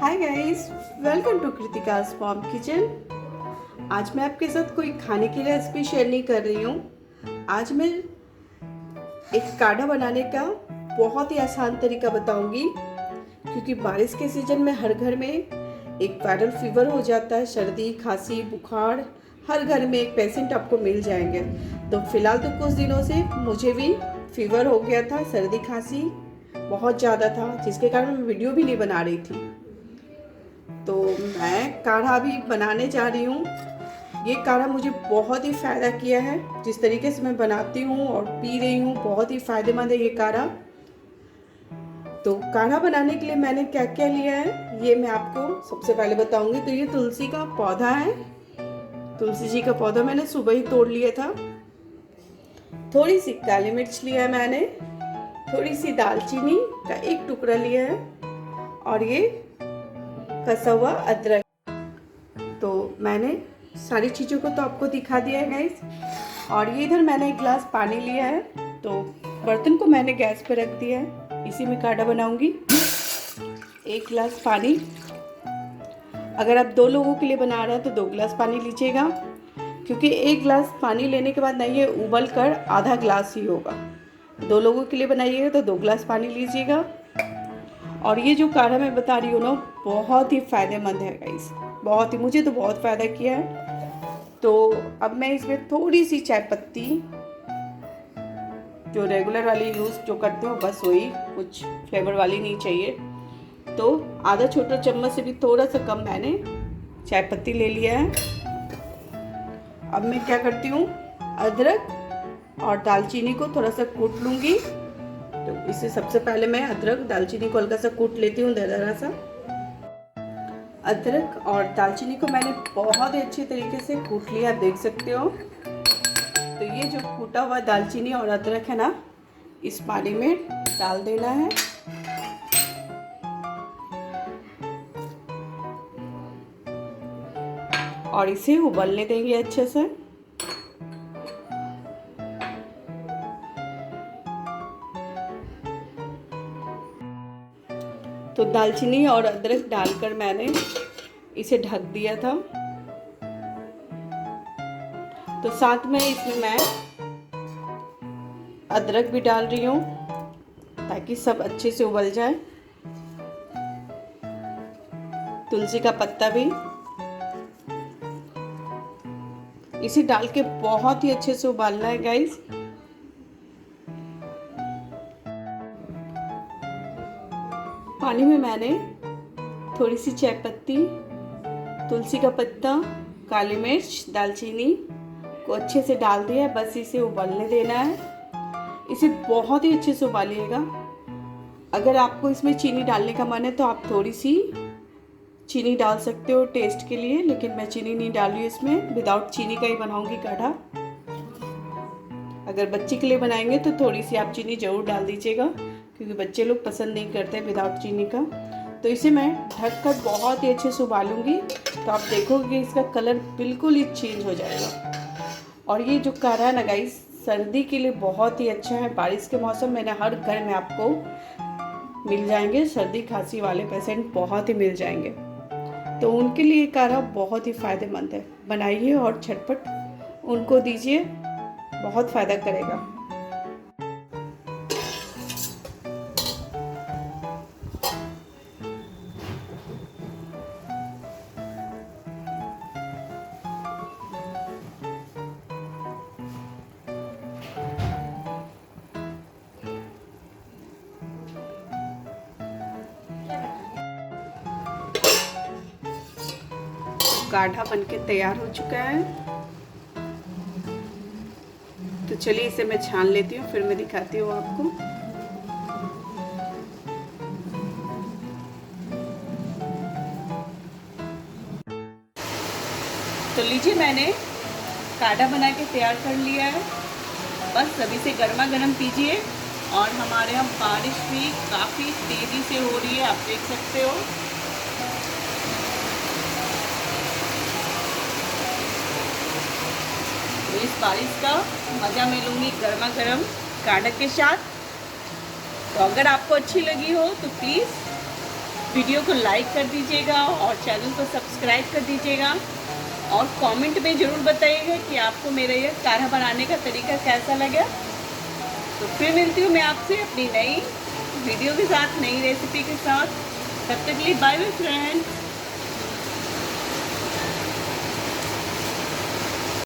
Hi guys, welcome to Kritika's mom kitchen. आज मैं आपके साथ कोई खाने की रेसिपी शेयर नहीं कर रही हूँ। आज मैं एक काढ़ा बनाने का बहुत ही आसान तरीका बताऊंगी, क्योंकि बारिश के सीजन में हर घर में एक वायरल फीवर हो जाता है। सर्दी, खांसी, बुखार, हर घर में एक पेशेंट आपको मिल जाएंगे। तो फिलहाल तो कुछ दिनों से मुझे भी फीवर हो गया था, सर्दी खांसी बहुत ज़्यादा था, जिसके कारण मैं वीडियो भी नहीं बना रही थी। तो मैं काढ़ा भी बनाने जा रही हूँ। ये काढ़ा मुझे बहुत ही फ़ायदा किया है। जिस तरीके से मैं बनाती हूँ और पी रही हूँ, बहुत ही फ़ायदेमंद है ये काढ़ा। तो काढ़ा बनाने के लिए मैंने क्या क्या लिया है ये मैं आपको सबसे पहले बताऊंगी। तो ये तुलसी का पौधा है। तुलसी जी का पौधा मैंने सुबह ही तोड़ लिया था। थोड़ी सी काली मिर्च लिया है मैंने, थोड़ी सी दालचीनी का एक टुकड़ा लिया है, और ये कसा हुआ अदरक। तो मैंने सारी चीज़ों को तो आपको दिखा दिया है गाइस। और ये इधर मैंने एक गिलास पानी लिया है। तो बर्तन को मैंने गैस पे रख दिया है, इसी में काढ़ा बनाऊंगी। एक गिलास पानी। अगर आप 2 लोगों के लिए बना रहे हैं तो 2 गिलास पानी लीजिएगा, क्योंकि एक गिलास पानी लेने के बाद ना ये उबल कर आधा गिलास ही होगा। 2 लोगों के लिए बनाइएगा तो 2 गिलास पानी लीजिएगा। और ये जो काढ़ा मैं बता रही हूँ ना, बहुत ही फ़ायदेमंद है गाइस, बहुत ही, मुझे तो बहुत फ़ायदा किया है। तो अब मैं इसमें थोड़ी सी चाय पत्ती, जो रेगुलर वाली यूज़ जो करते हो बस वही, कुछ फ्लेवर वाली नहीं चाहिए। तो आधा छोटा चम्मच से भी थोड़ा सा कम मैंने चाय पत्ती ले लिया है। अब मैं क्या करती हूँ, अदरक और दालचीनी को थोड़ा सा कूट लूँगी। तो इससे सबसे पहले मैं अदरक दालचीनी को हल्का सा कूट लेती हूँ, दरदरा सा। अदरक और दालचीनी को मैंने बहुत ही अच्छे तरीके से कूट लिया, आप देख सकते हो। तो ये जो कूटा हुआ दालचीनी और अदरक है ना, इस पानी में डाल देना है। और इसे उबलने देंगे अच्छे से। तो दालचीनी और अदरक डालकर मैंने इसे ढक दिया था। तो साथ में इसमें मैं अदरक भी डाल रही हूँ, ताकि सब अच्छे से उबल जाए। तुलसी का पत्ता भी, इसे डाल के बहुत ही अच्छे से उबालना है गाइस। पानी में मैंने थोड़ी सी चाय पत्ती, तुलसी का पत्ता, काली मिर्च, दालचीनी को अच्छे से डाल दिया है। बस इसे उबलने देना है। इसे बहुत ही अच्छे से उबालिएगा। अगर आपको इसमें चीनी डालने का मन है तो आप थोड़ी सी चीनी डाल सकते हो टेस्ट के लिए, लेकिन मैं चीनी नहीं डाल रही हूँ इसमें। विदाउट चीनी का ही बनाऊंगी काढ़ा। अगर बच्चे के लिए बनाएंगे तो थोड़ी सी आप चीनी ज़रूर डाल दीजिएगा, क्योंकि बच्चे लोग पसंद नहीं करते विदाउट चीनी का। तो इसे मैं ढक कर बहुत ही अच्छे से उबालूंगी। तो आप देखोगे कि इसका कलर बिल्कुल ही चेंज हो जाएगा। और ये जो काढ़ा है ना गाइस, सर्दी के लिए बहुत ही अच्छा है। बारिश के मौसम में ना हर घर में आपको मिल जाएंगे, सर्दी खांसी वाले पेशेंट बहुत ही मिल जाएंगे। तो उनके लिए काढ़ा बहुत ही फ़ायदेमंद है। बनाइए और झटपट उनको दीजिए, बहुत फ़ायदा करेगा। काढ़ा बनके तैयार हो चुका है। तो चलिए इसे मैं छान लेती हूँ, फिर मैं दिखाती हूँ आपको। तो लीजिए, मैंने काढ़ा बना के तैयार कर लिया है। बस अभी से गर्मा गर्म पीजिए। और हमारे यहाँ बारिश भी काफ़ी तेज़ी से हो रही है, आप देख सकते हो। तो इस बारिश का मज़ा मैं लूँगी गर्मा गर्म काढ़ा के साथ। तो अगर आपको अच्छी लगी हो तो प्लीज़ वीडियो को लाइक कर दीजिएगा और चैनल को सब्सक्राइब कर दीजिएगा और कमेंट में ज़रूर बताइएगा कि आपको मेरा यह काढ़ा बनाने का तरीका कैसा लगा। तो फिर मिलती हूँ मैं आपसे अपनी नई वीडियो के साथ, नई रेसिपी के साथ। तब तक के लिए बाय बाय फ्रेंड्स।